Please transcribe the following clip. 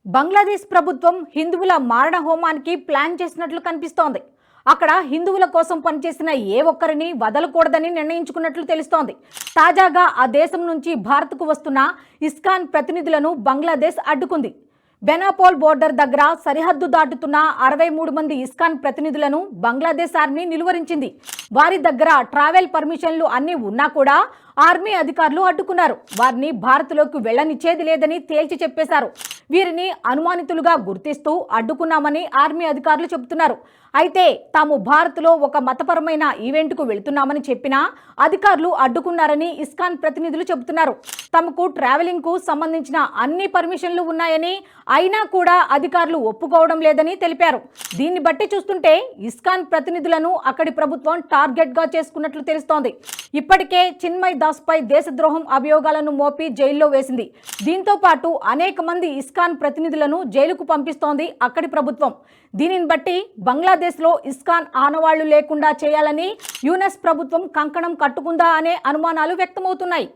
బంగ్లాదేశ్ ప్రభుత్వం హిందువుల మారణ హోమానికి ప్లాన్ చేసినట్లు కనిపిస్తోంది. అక్కడ హిందువుల కోసం పనిచేసిన ఏ ఒక్కరిని వదలకూడదని నిర్ణయించుకున్నట్లు తెలుస్తోంది. తాజాగా ఆ దేశం నుంచి భారత్కు వస్తున్న ఇస్కాన్ ప్రతినిధులను బంగ్లాదేశ్ అడ్డుకుంది. బెనాపోల్ బోర్డర్ దగ్గర సరిహద్దు దాటుతున్న 63 మంది ఇస్కాన్ ప్రతినిధులను బంగ్లాదేశ్ ఆర్మీ నిలువరించింది. వారి దగ్గర ట్రావెల్ పర్మిషన్లు అన్నీ ఉన్నా కూడా ఆర్మీ అధికారులు అడ్డుకున్నారు. వారిని భారత్లోకి వెళ్లనిచ్చేది లేదని తేల్చి చెప్పేశారు. వీరిని అనుమానితులుగా గుర్తిస్తూ అడ్డుకున్నామని ఆర్మీ అధికారులు చెబుతున్నారు. అయితే తాము భారత్లో ఒక మతపరమైన ఈవెంట్కు వెళుతున్నామని చెప్పినా అధికారులు అడ్డుకున్నారని ఇస్కాన్ ప్రతినిధులు చెబుతున్నారు. తమకు ట్రావెలింగ్కు సంబంధించిన అన్ని పర్మిషన్లు ఉన్నాయని, అయినా కూడా అధికారులు ఒప్పుకోవడం లేదని తెలిపారు. దీన్ని బట్టి చూస్తుంటే ఇస్కాన్ ప్రతినిధులను అక్కడి ప్రభుత్వం టార్గెట్గా చేసుకున్నట్లు తెలుస్తోంది. ఇప్పటికే చిన్మయ్ దాస్పై దేశద్రోహం అభియోగాలను మోపి జైల్లో వేసింది. దీంతో పాటు అనేక మంది ఇస్కాన్ ప్రతినిధులను జైలుకు పంపిస్తోంది అక్కడి ప్రభుత్వం. దీనిని బట్టి బంగ్లాదేశ్లో ఇస్కాన్ ఆనవాళ్లు లేకుండా చేయాలని యుఎస్ ప్రభుత్వం కంకణం కట్టుకుందా అనే అనుమానాలు వ్యక్తమవుతున్నాయి.